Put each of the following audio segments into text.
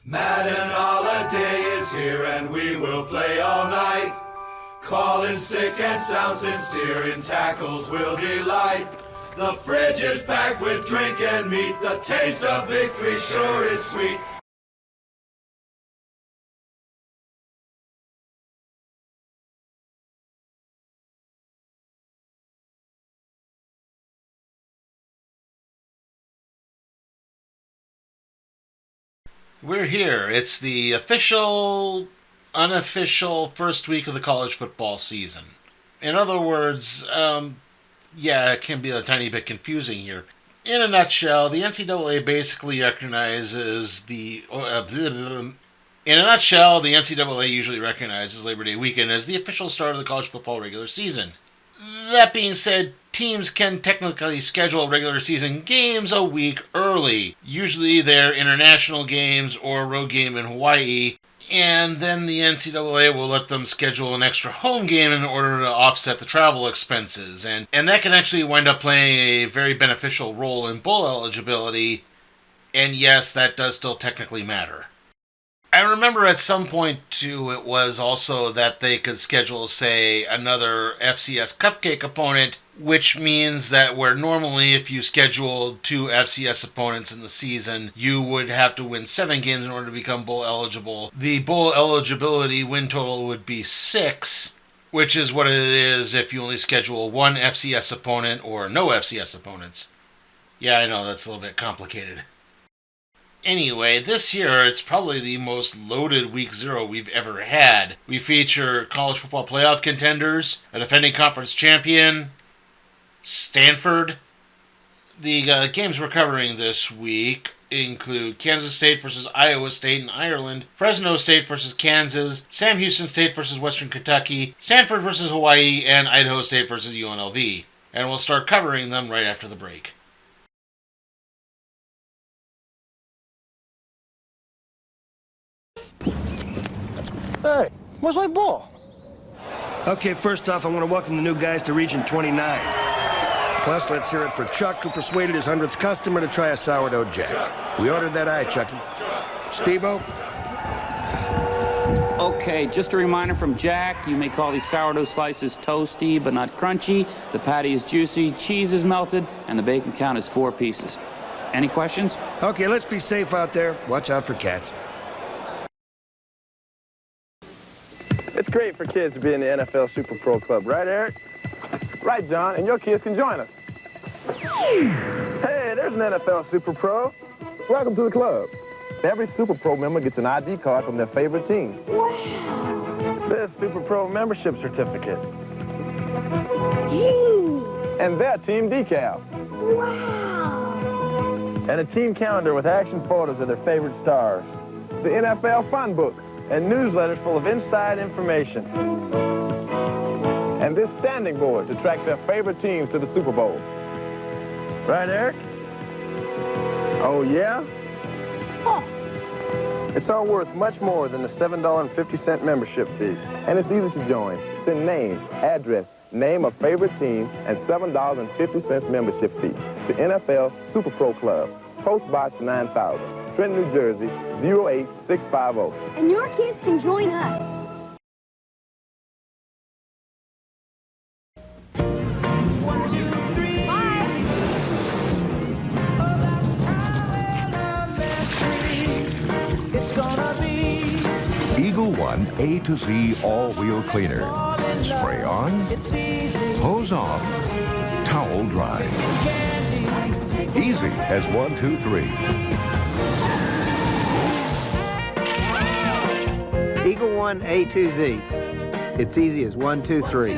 Madden holiday is here and we will play all night. Calling sick and sound sincere, in tackles will delight. The fridge is packed with drink and meat, the taste of victory sure is sweet. We're here. It's the official, unofficial first week of the college football season. In other words, it can be a tiny bit confusing here. In a nutshell, the NCAA basically recognizes the NCAA usually recognizes Labor Day weekend as the official start of the college football regular season. That being said, teams can technically schedule regular season games a week early. Usually they're international games or a road game in Hawaii, and then the NCAA will let them schedule an extra home game in order to offset the travel expenses. And that can actually wind up playing a very beneficial role in bowl eligibility, and yes, that does still technically matter. I remember at some point, too, it was also that they could schedule, say, another FCS Cupcake opponent, which means that where normally if you scheduled 2 FCS opponents in the season, you would have to win 7 games in order to become bowl eligible. The bowl eligibility win total would be 6, which is what it is if you only schedule 1 FCS opponent or no FCS opponents. Yeah, I know, that's a little bit complicated. Anyway, this year it's probably the most loaded Week 0 we've ever had. We feature college football playoff contenders, a defending conference champion, Stanford. The games we're covering this week include Kansas State versus Iowa State in Ireland, Fresno State versus Kansas, Sam Houston State versus Western Kentucky, Stanford versus Hawaii, and Idaho State versus UNLV. And we'll start covering them right after the break. Hey, where's my ball? Okay, first off, I want to welcome the new guys to Region 29. Plus, let's hear it for Chuck, who persuaded his 100th customer to try a sourdough jack. We ordered that eye, Chucky. Steve-O? Okay, just a reminder from Jack, you may call these sourdough slices toasty but not crunchy. The patty is juicy, cheese is melted, and the bacon count is 4 pieces. Any questions? Okay, let's be safe out there. Watch out for cats. It's great for kids to be in the NFL Super Pro Club, right, Eric? Right, John, and your kids can join us. Hey, there's an NFL Super Pro. Welcome to the club. Every Super Pro member gets an ID card from their favorite team. Wow. This Super Pro membership certificate. And their team decal. Wow. And a team calendar with action photos of their favorite stars. The NFL Fun Book. And newsletters full of inside information. And this standing board to track their favorite teams to the Super Bowl. Right, Eric? Oh, yeah? Oh. It's all worth much more than the $7.50 membership fee. And it's easy to join. Send name, address, name of favorite team, and $7.50 membership fee to NFL Super Pro Club, Post Box 9000. Trenton, New Jersey, 08650. And your kids can join us. One, two, three. Bye. Oh, that's elementary. It's gonna be Eagle One A to Z all-wheel cleaner. Spray on, hose off, towel dry. Easy as 1, 2, 3. Eagle One A to Z. It's easy as 1, 2, 3.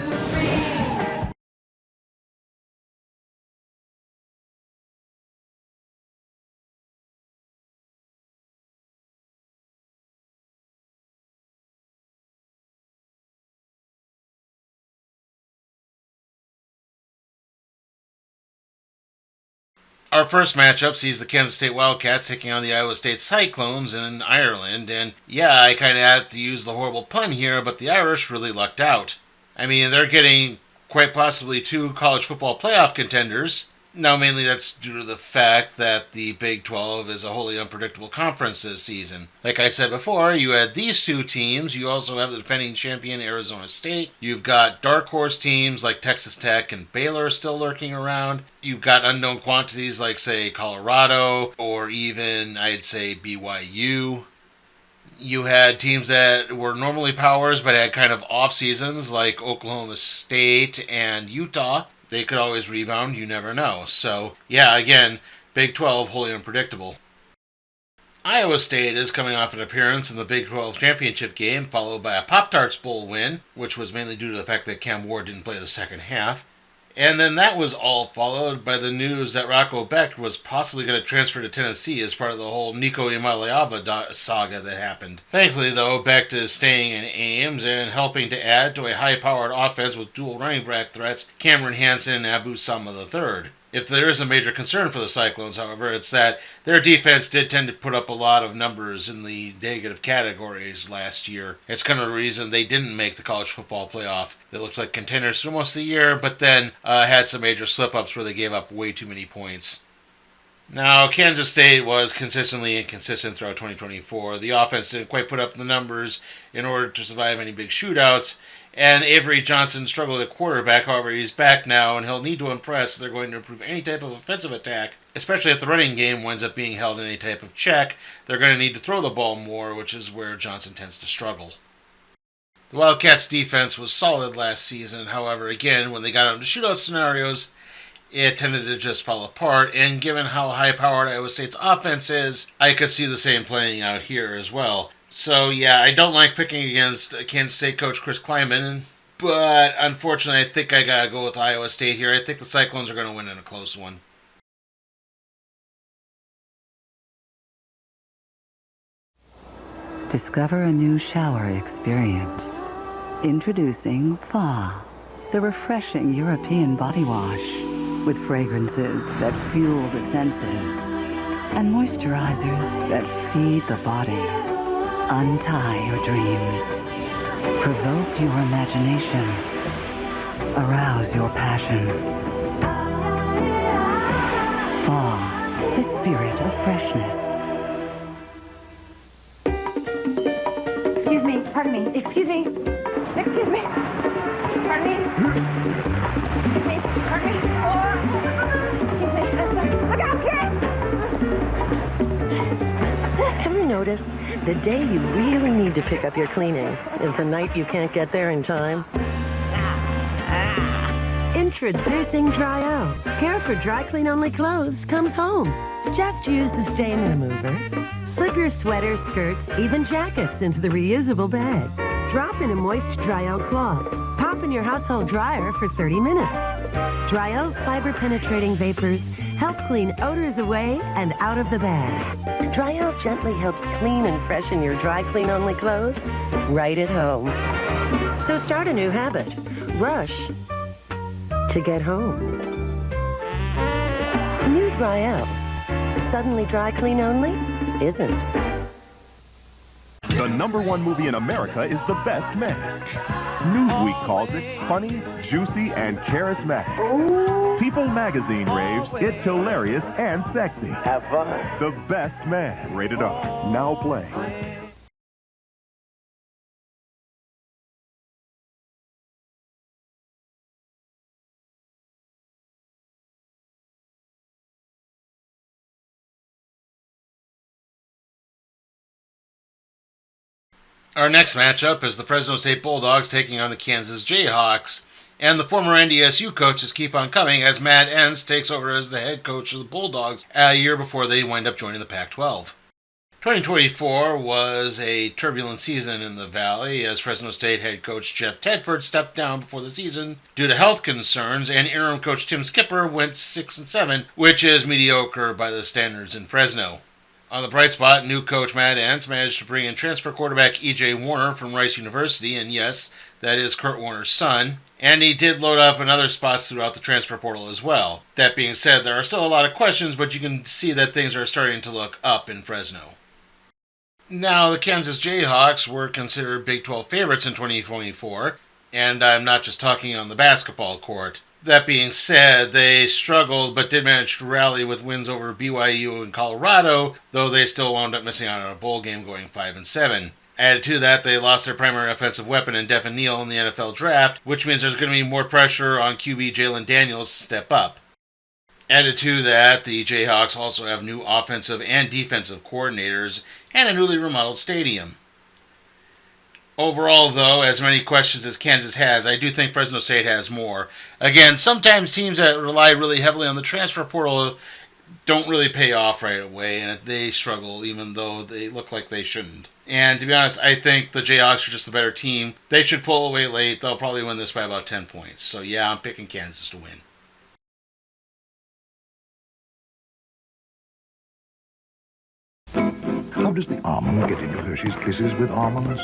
Our first matchup sees the Kansas State Wildcats taking on the Iowa State Cyclones in Ireland, and yeah, I kind of had to use the horrible pun here, but the Irish really lucked out. I mean, they're getting quite possibly 2 college football playoff contenders. Now, mainly that's due to the fact that the Big 12 is a wholly unpredictable conference this season. Like I said before, you had these two teams. You also have the defending champion Arizona State. You've got dark horse teams like Texas Tech and Baylor still lurking around. You've got unknown quantities like, say, Colorado or even, I'd say, BYU. You had teams that were normally powers but had kind of off seasons like Oklahoma State and Utah. They could always rebound, you never know. So, yeah, again, Big 12, wholly unpredictable. Iowa State is coming off an appearance in the Big 12 championship game, followed by a Pop-Tarts Bowl win, which was mainly due to the fact that Cam Ward didn't play the second half. And then that was all followed by the news that Rocco Becht was possibly going to transfer to Tennessee as part of the whole Nico Imaliava saga that happened. Thankfully, though, Becht is staying in Ames and helping to add to a high-powered offense with dual running back threats, Cameron Hansen and Abu Sama III. If there is a major concern for the Cyclones, however, it's that their defense did tend to put up a lot of numbers in the negative categories last year. It's kind of the reason they didn't make the college football playoff. They looked like contenders for most of the year, but then had some major slip-ups where they gave up way too many points. Now, Kansas State was consistently inconsistent throughout 2024. The offense didn't quite put up the numbers in order to survive any big shootouts, and Avery Johnson struggled at quarterback. However, he's back now, and he'll need to impress if they're going to improve any type of offensive attack, especially if the running game winds up being held in any type of check. They're going to need to throw the ball more, which is where Johnson tends to struggle. The Wildcats' defense was solid last season. However, again, when they got into shootout scenarios, it tended to just fall apart, and given how high-powered Iowa State's offense is, I could see the same playing out here as well. So, yeah, I don't like picking against Kansas State coach Chris Klieman, but unfortunately, I think I gotta go with Iowa State here. I think the Cyclones are going to win in a close one. Discover a new shower experience. Introducing Thaw, the refreshing European body wash with fragrances that fuel the senses and moisturizers that feed the body. Untie your dreams. Provoke your imagination. Arouse your passion. Thaw, the spirit of freshness. Excuse me, pardon me, excuse me, excuse me, pardon me, excuse me, pardon me, excuse me, look out, kid! Have you noticed the day you really need to pick up your cleaning is the night you can't get there in time? Introducing Dry Out. Care for dry clean only clothes comes home. Just use the stain remover. Slip your sweaters, skirts, even jackets into the reusable bag. Drop in a moist Dry Out cloth. Pop in your household dryer for 30 minutes. Dry Out's fiber-penetrating vapors help clean odors away and out of the bag. Dry Out gently helps clean and freshen your dry clean only clothes right at home. So start a new habit. Rush to get home. New Dry Out. Suddenly dry clean only isn't. The #1 movie in America is The Best Man. Newsweek calls it funny, juicy, and charismatic. People magazine raves it's hilarious and sexy. Have fun. The Best Man, rated R. Now playing. Our next matchup is the Fresno State Bulldogs taking on the Kansas Jayhawks, and the former NDSU coaches keep on coming as Matt Entz takes over as the head coach of the Bulldogs a year before they wind up joining the Pac-12. 2024 was a turbulent season in the Valley as Fresno State head coach Jeff Tedford stepped down before the season due to health concerns, and interim coach Tim Skipper went 6-7, which is mediocre by the standards in Fresno. On the bright spot, new coach Matt Entz managed to bring in transfer quarterback E.J. Warner from Rice University, and yes, that is Kurt Warner's son, and he did load up in other spots throughout the transfer portal as well. That being said, there are still a lot of questions, but you can see that things are starting to look up in Fresno. Now, the Kansas Jayhawks were considered Big 12 favorites in 2024, and I'm not just talking on the basketball court. That being said, they struggled but did manage to rally with wins over BYU and Colorado, though they still wound up missing out on a bowl game going 5-7. Added to that, they lost their primary offensive weapon in Devin Neal in the NFL draft, which means there's going to be more pressure on QB Jalen Daniels to step up. Added to that, the Jayhawks also have new offensive and defensive coordinators and a newly remodeled stadium. Overall, though, as many questions as Kansas has, I do think Fresno State has more. Again, sometimes teams that rely really heavily on the transfer portal don't really pay off right away, and they struggle even though they look like they shouldn't. And to be honest, I think the Jayhawks are just the better team. They should pull away late. They'll probably win this by about 10 points. So yeah, I'm picking Kansas to win. How does the almond get into Hershey's Kisses with almonds?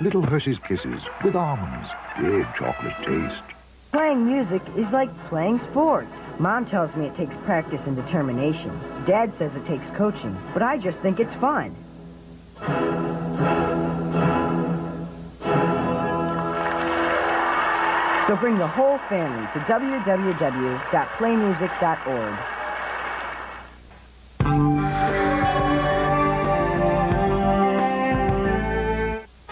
Little Hershey's Kisses with almonds. Big chocolate taste. Playing music is like playing sports. Mom tells me it takes practice and determination. Dad says it takes coaching, but I just think it's fun. So bring the whole family to www.playmusic.org.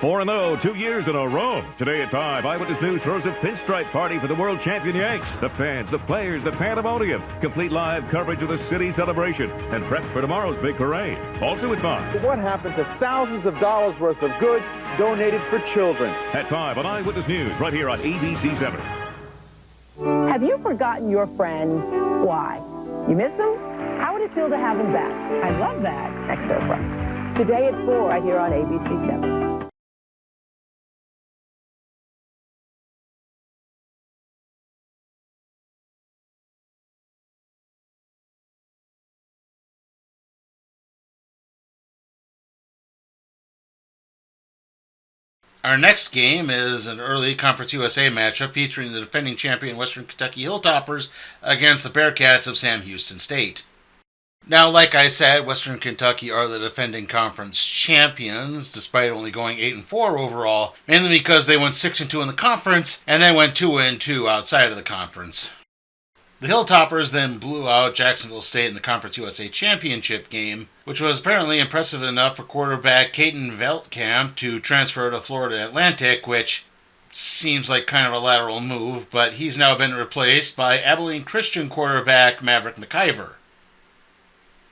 4-0, 2 years in a row. Today at 5, Eyewitness News throws a pinstripe party for the world champion Yanks. The fans, the players, the pandemonium. Complete live coverage of the city celebration and prep for tomorrow's big parade. Also at 5. What happened to thousands of dollars worth of goods donated for children? At 5 on Eyewitness News, right here on ABC 7. Have you forgotten your friend? Why? You miss him? How would it feel to have him back? I love that. Extra fun. Today at 4, right here on ABC 7. Our next game is an early Conference USA matchup featuring the defending champion Western Kentucky Hilltoppers against the Bearcats of Sam Houston State. Now, like I said, Western Kentucky are the defending conference champions, despite only going 8-4 overall, mainly because they went 6-2 in the conference and then went 2-2 outside of the conference. The Hilltoppers then blew out Jacksonville State in the Conference USA Championship game, which was apparently impressive enough for quarterback Caden Veldkamp to transfer to Florida Atlantic, which seems like kind of a lateral move, but he's now been replaced by Abilene Christian quarterback Maverick McIver.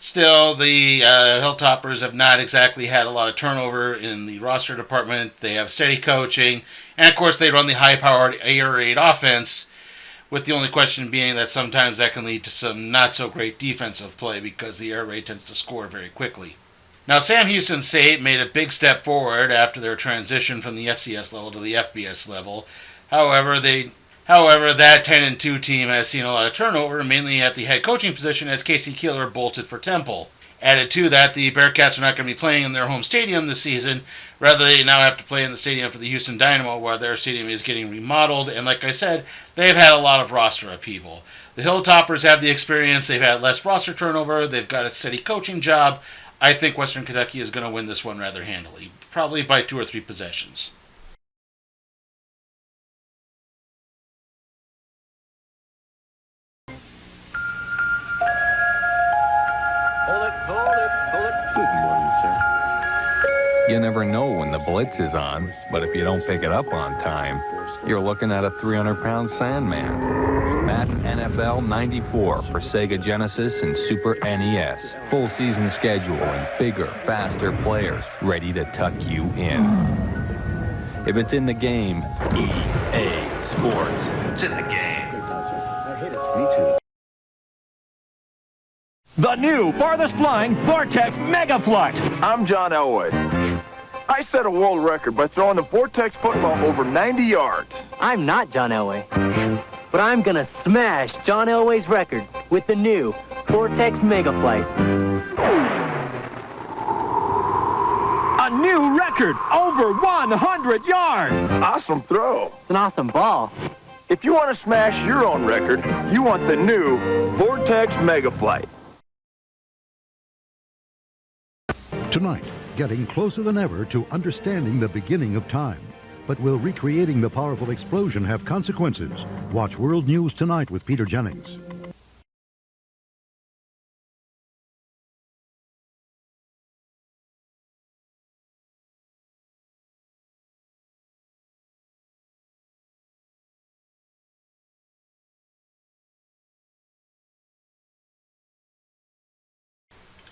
Still, the Hilltoppers have not exactly had a lot of turnover in the roster department. They have steady coaching, and of course they run the high-powered air raid offense, with the only question being that sometimes that can lead to some not-so-great defensive play because the air raid tends to score very quickly. Now, Sam Houston State made a big step forward after their transition from the FCS level to the FBS level. However, that 10-2 team has seen a lot of turnover, mainly at the head coaching position as Casey Keeler bolted for Temple. Added to that, the Bearcats are not going to be playing in their home stadium this season. Rather, they now have to play in the stadium for the Houston Dynamo, where their stadium is getting remodeled. And like I said, they've had a lot of roster upheaval. The Hilltoppers have the experience. They've had less roster turnover. They've got a steady coaching job. I think Western Kentucky is going to win this one rather handily, probably by 2 or 3 possessions. Good morning, sir. You never know when the blitz is on, but if you don't pick it up on time, you're looking at a 300-pound Sandman. Madden NFL 94 for Sega Genesis and Super NES. Full season schedule and bigger, faster players ready to tuck you in. If it's in the game, EA Sports. It's in the game. Me too. The new farthest flying Vortex Mega Flight. I'm John Elway. I set a world record by throwing the Vortex football over 90 yards. I'm not John Elway, but I'm gonna smash John Elway's record with the new Vortex Mega Flight. A new record, over 100 yards. Awesome throw. It's an awesome ball. If you want to smash your own record, you want the new Vortex Mega Flight. Tonight, getting closer than ever to understanding the beginning of time. But will recreating the powerful explosion have consequences? Watch World News Tonight with Peter Jennings.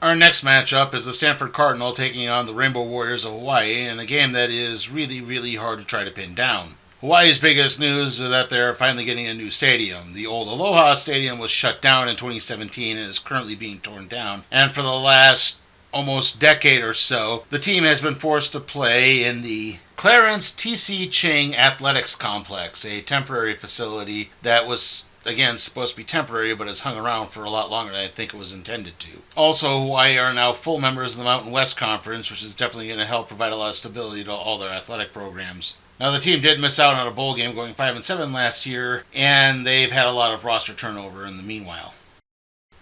Our next matchup is the Stanford Cardinal taking on the Rainbow Warriors of Hawaii in a game that is really, really hard to try to pin down. Hawaii's biggest news is that they're finally getting a new stadium. The old Aloha Stadium was shut down in 2017 and is currently being torn down. And for the last almost decade or so, the team has been forced to play in the Clarence T.C. Ching Athletics Complex, a temporary facility that was again supposed to be temporary, but it's hung around for a lot longer than I think it was intended to. Also, Hawaii are now full members of the Mountain West Conference, which is definitely going to help provide a lot of stability to all their athletic programs. Now, the team did miss out on a bowl game going 5-7 last year, and they've had a lot of roster turnover in the meanwhile.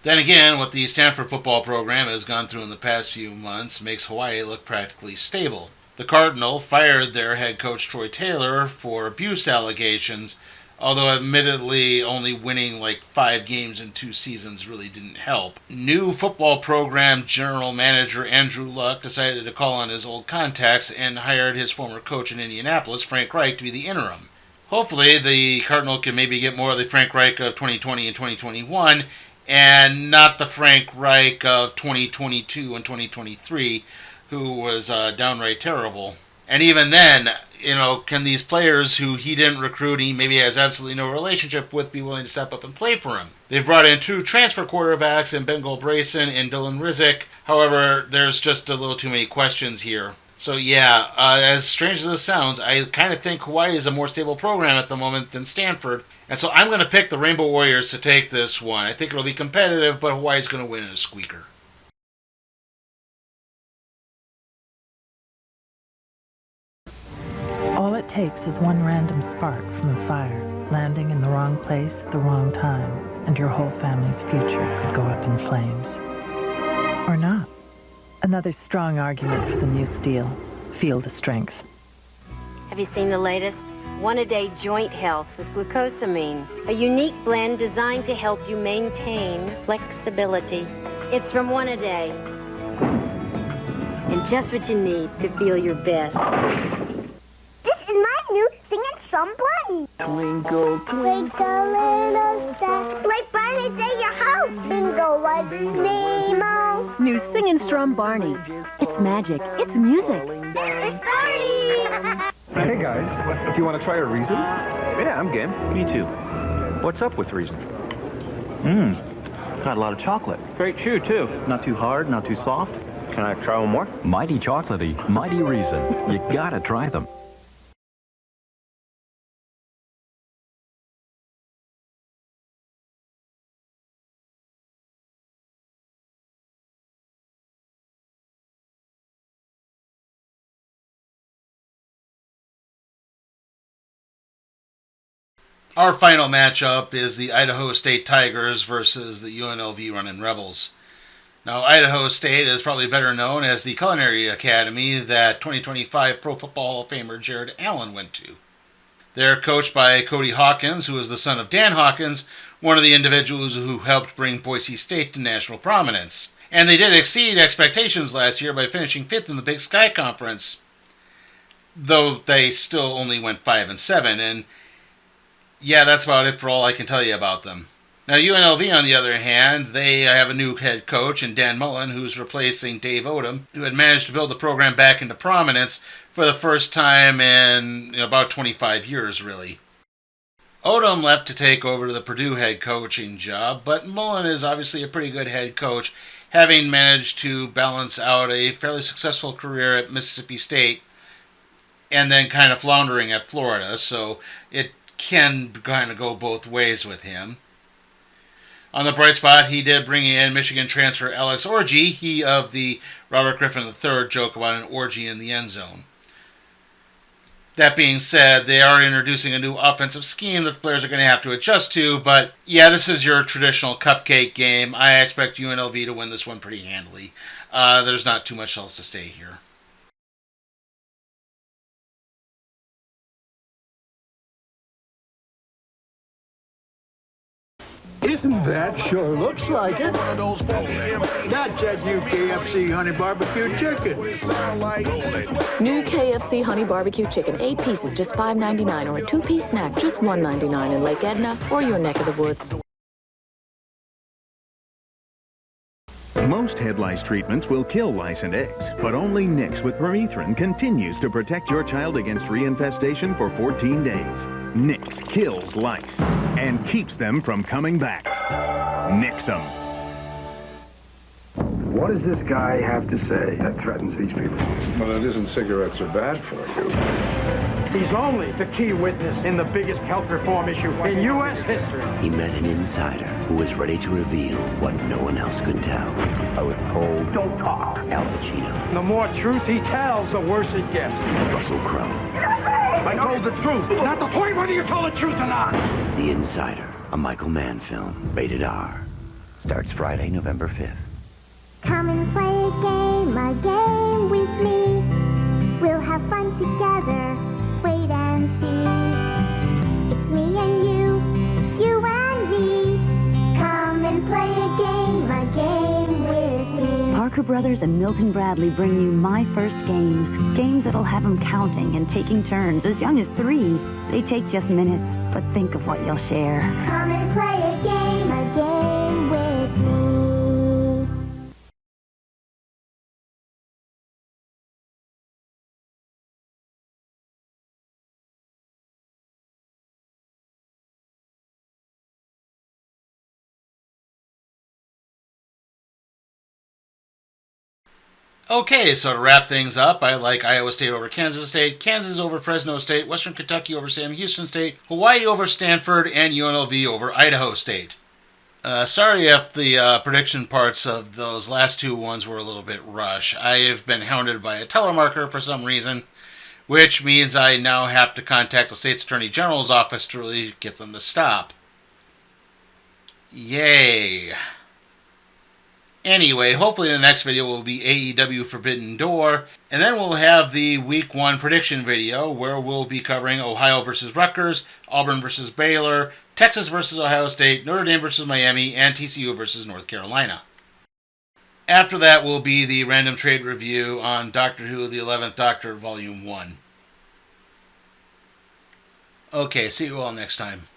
Then again, what the Stanford football program has gone through in the past few months makes Hawaii look practically stable. The Cardinal fired their head coach Troy Taylor for abuse allegations, although admittedly only winning like 5 games in 2 seasons really didn't help. New football program general manager Andrew Luck decided to call on his old contacts and hired his former coach in Indianapolis, Frank Reich, to be the interim. Hopefully the Cardinal can maybe get more of the Frank Reich of 2020 and 2021 and not the Frank Reich of 2022 and 2023, who was downright terrible. And even then, can these players who he didn't recruit, he maybe has absolutely no relationship with, be willing to step up and play for him? They've brought in 2 transfer quarterbacks in Bengal Brayson and Dylan Rizek. However, there's just a little too many questions here. So yeah, as strange as this sounds, I kind of think Hawaii is a more stable program at the moment than Stanford. And so I'm going to pick the Rainbow Warriors to take this one. I think it'll be competitive, but Hawaii's going to win in a squeaker. All it takes is one random spark from a fire, landing in the wrong place at the wrong time, and your whole family's future could go up in flames. Or not. Another strong argument for the new steel. Feel the strength. Have you seen the latest? One-a-day joint health with glucosamine. A unique blend designed to help you maintain flexibility. It's from One-A-Day. And just what you need to feel your best. This is my new singing some Barney. Twinkle, twinkle, little star. Like Barney's at your house. Bingo, like Nemo. New Singin' Strum Barney. It's magic. It's music. It's Barney. Hey guys, do you want to try a Reason? Yeah, I'm game. Me too. What's up with Reason? Got a lot of chocolate. Great chew too. Not too hard, not too soft. Can I try one more? Mighty chocolatey, mighty Reason. You gotta try them. Our final matchup is the Idaho State Tigers versus the UNLV Runnin' Rebels. Now, Idaho State is probably better known as the culinary academy that 2025 Pro Football Hall of Famer Jared Allen went to. They're coached by Cody Hawkins, who is the son of Dan Hawkins, one of the individuals who helped bring Boise State to national prominence. And they did exceed expectations last year by finishing 5th in the Big Sky Conference, though they still only went 5-7, and yeah, that's about it for all I can tell you about them. Now, UNLV, on the other hand, they have a new head coach in Dan Mullen, who's replacing Dave Odom, who had managed to build the program back into prominence for the first time in about 25 years, really. Odom left to take over the Purdue head coaching job, but Mullen is obviously a pretty good head coach, having managed to balance out a fairly successful career at Mississippi State and then kind of floundering at Florida, so it can kind of go both ways with him. On the bright spot, he did bring in Michigan transfer Alex Orji, he of the Robert Griffin III joke about an orgy in the end zone. That being said, they are introducing a new offensive scheme that the players are going to have to adjust to, but yeah, this is your traditional cupcake game. I expect UNLV to win this one pretty handily. There's not too much else to say here. Isn't that sure looks like it? That's that new KFC honey barbecue chicken. New KFC honey barbecue chicken, 8 pieces, just $5.99, or a 2-piece snack, just $1.99 in Lake Edna or your neck of the woods. Most head lice treatments will kill lice and eggs, but only Nix with permethrin continues to protect your child against reinfestation for 14 days. Nix kills lice and keeps them from coming back. Nix 'em. What does this guy have to say that threatens these people? Well, it isn't cigarettes are bad for you. He's only the key witness in the biggest health reform issue in U.S. history. He met an insider who was ready to reveal what no one else could tell. I was told, don't talk. Al Pacino. The more truth he tells, the worse it gets. Russell Crowe. I told the truth. It's not the point whether you tell the truth or not. The Insider, a Michael Mann film, rated R. Starts Friday, November 5th. Come and play a game with me. We'll have fun together. Wait and see. It's me and you and me. Come and play a game with me. Parker Brothers and Milton Bradley bring you My First Games. Games that'll have them counting and taking turns as young as 3. They take just minutes, but think of what you'll share. Come and play a game with me. Okay, so to wrap things up, I like Iowa State over Kansas State, Kansas over Fresno State, Western Kentucky over Sam Houston State, Hawaii over Stanford, and UNLV over Idaho State. Sorry if the prediction parts of those last 2 ones were a little bit rushed. I have been hounded by a telemarketer for some reason, which means I now have to contact the state's attorney general's office to really get them to stop. Yay. Anyway, hopefully the next video will be AEW Forbidden Door, and then we'll have the Week 1 prediction video, where we'll be covering Ohio versus Rutgers, Auburn versus Baylor, Texas versus Ohio State, Notre Dame versus Miami, and TCU versus North Carolina. After that will be the random trade review on Doctor Who, the 11th Doctor, Volume 1. Okay, see you all next time.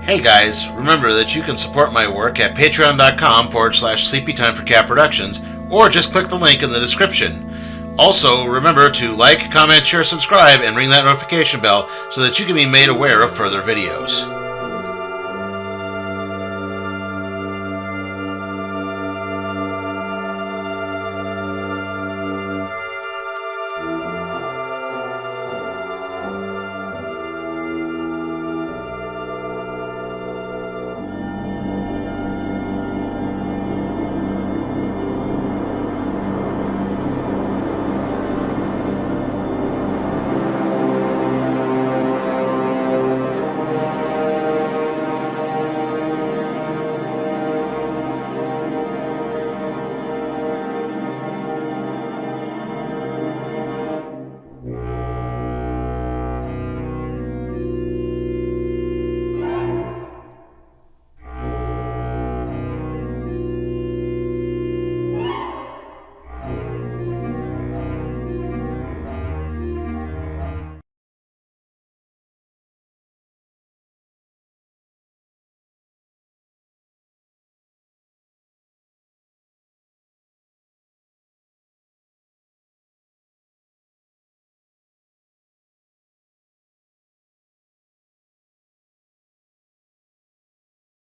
Hey guys, remember that you can support my work at patreon.com/sleepytimeforcat productions, or just click the link in the description. Also, remember to like, comment, share, subscribe, and ring that notification bell so that you can be made aware of further videos.